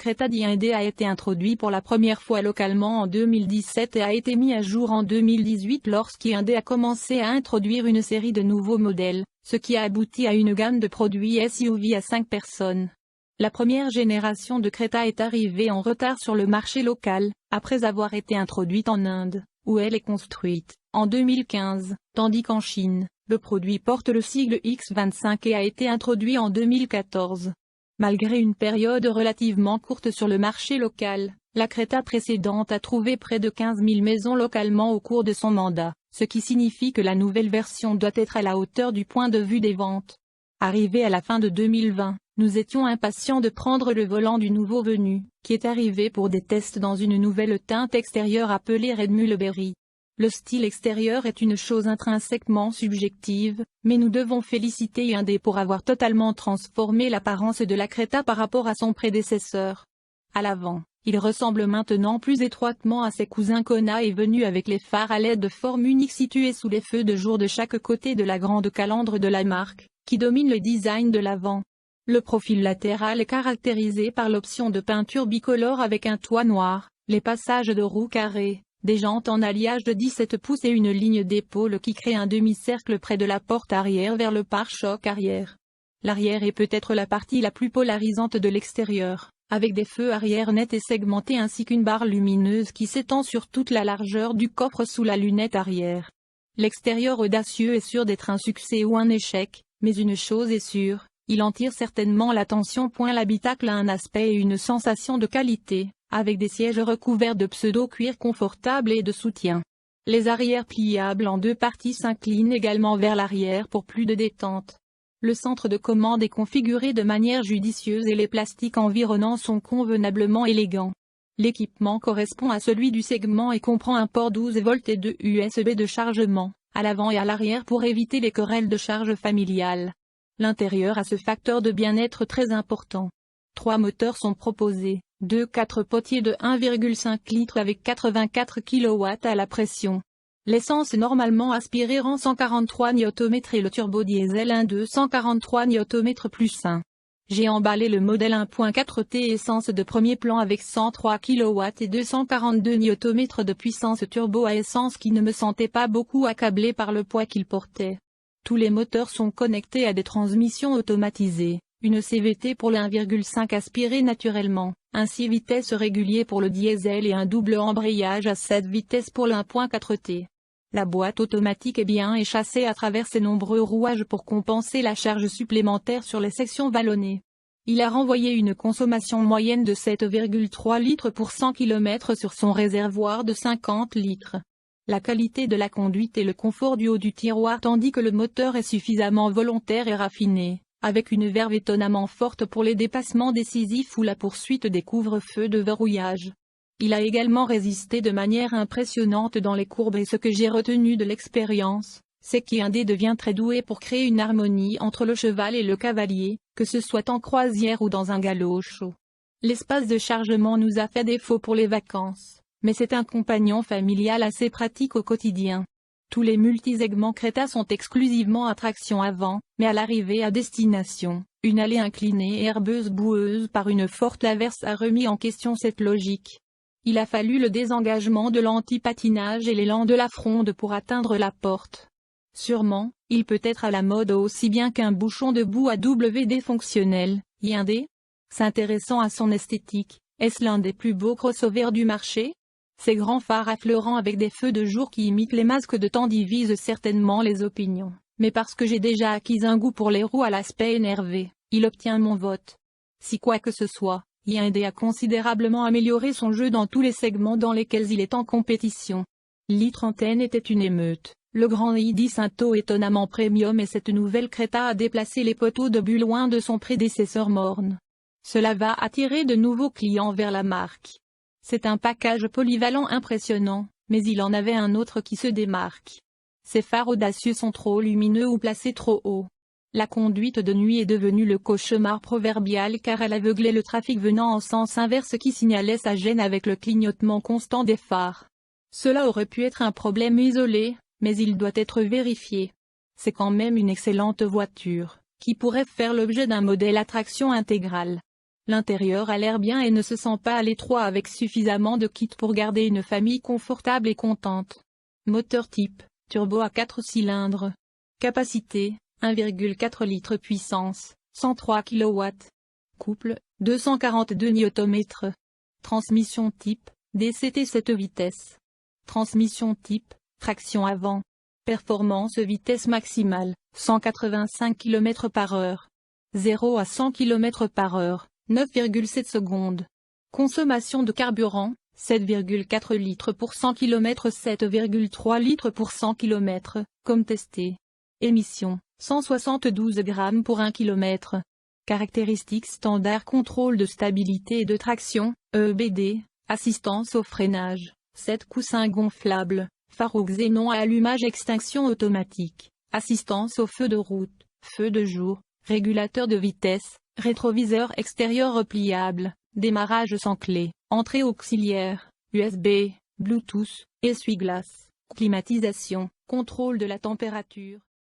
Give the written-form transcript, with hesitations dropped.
Creta Hyundai a été introduit pour la première fois localement en 2017 et a été mis à jour en 2018 lorsqu'Hyundai a commencé à introduire une série de nouveaux modèles, ce qui a abouti à une gamme de produits SUV à 5 personnes. La première génération de Creta est arrivée en retard sur le marché local, après avoir été introduite en Inde, où elle est construite, en 2015, tandis qu'en Chine, le produit porte le sigle X25 et a été introduit en 2014. Malgré une période relativement courte sur le marché local, la Creta précédente a trouvé près de 15 000 maisons localement au cours de son mandat, ce qui signifie que la nouvelle version doit être à la hauteur du point de vue des ventes. Arrivé à la fin de 2020, nous étions impatients de prendre le volant du nouveau venu, qui est arrivé pour des tests dans une nouvelle teinte extérieure appelée Red Mulberry. Le style extérieur est une chose intrinsèquement subjective, mais nous devons féliciter Hyundai pour avoir totalement transformé l'apparence de la Creta par rapport à son prédécesseur. À l'avant, il ressemble maintenant plus étroitement à ses cousins Kona et venu avec les phares à LED de forme unique situés sous les feux de jour de chaque côté de la grande calandre de la marque, qui domine le design de l'avant. Le profil latéral est caractérisé par l'option de peinture bicolore avec un toit noir, les passages de roues carrées, des jantes en alliage de 17 pouces et une ligne d'épaule qui crée un demi-cercle près de la porte arrière vers le pare-choc arrière. L'arrière est peut-être la partie la plus polarisante de l'extérieur, avec des feux arrière nets et segmentés ainsi qu'une barre lumineuse qui s'étend sur toute la largeur du coffre sous la lunette arrière. L'extérieur audacieux est sûr d'être un succès ou un échec, mais une chose est sûre, il en tire certainement l'attention. L'habitacle a un aspect et une sensation de qualité, avec des sièges recouverts de pseudo-cuir confortable et de soutien. Les arrières pliables en deux parties s'inclinent également vers l'arrière pour plus de détente. Le centre de commande est configuré de manière judicieuse et les plastiques environnants sont convenablement élégants. L'équipement correspond à celui du segment et comprend un port 12 volts et 2 USB de chargement, à l'avant et à l'arrière pour éviter les querelles de charge familiale. L'intérieur a ce facteur de bien-être très important. 3 moteurs sont proposés, 2 4-potiers de 1,5 litres avec 84 kW à la pression. L'essence normalement aspirée rend 143 Nm et le turbo-diesel 1.2 143 Nm plus 1. J'ai emballé le modèle 1.4T essence de premier plan avec 103 kW et 242 Nm de puissance turbo à essence qui ne me sentait pas beaucoup accablé par le poids qu'il portait. Tous les moteurs sont connectés à des transmissions automatisées, une CVT pour le 1,5 aspiré naturellement, un 6 vitesses régulier pour le diesel et un double embrayage à 7 vitesses pour le 1.4T. La boîte automatique est bien échassée à travers ses nombreux rouages pour compenser la charge supplémentaire sur les sections vallonnées. Il a renvoyé une consommation moyenne de 7,3 litres pour 100 km sur son réservoir de 50 litres. La qualité de la conduite et le confort du haut du tiroir tandis que le moteur est suffisamment volontaire et raffiné, avec une verve étonnamment forte pour les dépassements décisifs ou la poursuite des couvre-feux de verrouillage. Il a également résisté de manière impressionnante dans les courbes et ce que j'ai retenu de l'expérience, c'est qu'Hyundai devient très doué pour créer une harmonie entre le cheval et le cavalier, que ce soit en croisière ou dans un galop chaud. L'espace de chargement nous a fait défaut pour les vacances, mais c'est un compagnon familial assez pratique au quotidien. Tous les multisegments Creta sont exclusivement à traction avant, mais à l'arrivée à destination, une allée inclinée et herbeuse boueuse par une forte averse a remis en question cette logique. Il a fallu le désengagement de l'anti-patinage et l'élan de la fronde pour atteindre la porte. Sûrement, il peut être à la mode aussi bien qu'un bouchon de boue à WD fonctionnel. Hyundai, s'intéressant à son esthétique, est-ce l'un des plus beaux crossovers du marché? Ces grands phares affleurants avec des feux de jour qui imitent les masques de temps divisent certainement les opinions, mais parce que j'ai déjà acquis un goût pour les roues à l'aspect énervé, il obtient mon vote. Si quoi que ce soit, Hyundai a considérablement amélioré son jeu dans tous les segments dans lesquels il est en compétition. L'i30N était une émeute, le grand i10 un taux étonnamment premium et cette nouvelle Creta a déplacé les poteaux de but loin de son prédécesseur morne. Cela va attirer de nouveaux clients vers la marque. C'est un package polyvalent impressionnant, mais il en avait un autre qui se démarque. Ses phares audacieux sont trop lumineux ou placés trop haut. La conduite de nuit est devenue le cauchemar proverbial car elle aveuglait le trafic venant en sens inverse qui signalait sa gêne avec le clignotement constant des phares. Cela aurait pu être un problème isolé, mais il doit être vérifié. C'est quand même une excellente voiture, qui pourrait faire l'objet d'un modèle à traction intégrale. L'intérieur a l'air bien et ne se sent pas à l'étroit avec suffisamment de kit pour garder une famille confortable et contente. Moteur type, turbo à 4 cylindres. Capacité, 1,4 litres puissance, 103 kW. Couple, 242 Nm. Transmission type, DCT 7 vitesses. Transmission type, traction avant. Performance vitesse maximale, 185 km/h. 0 à 100 km/h, 9,7 secondes. Consommation de carburant, 7,4 litres pour 100 km, 7,3 litres pour 100 km, comme testé. Émission, 172 grammes pour 1 km. Caractéristiques standard: contrôle de stabilité et de traction, EBD, assistance au freinage, 7 coussins gonflables, phare au xénon à allumage extinction automatique, assistance au feu de route, feu de jour, régulateur de vitesse, rétroviseur extérieur repliable, démarrage sans clé, entrée auxiliaire, USB, Bluetooth, essuie-glace, climatisation, contrôle de la température.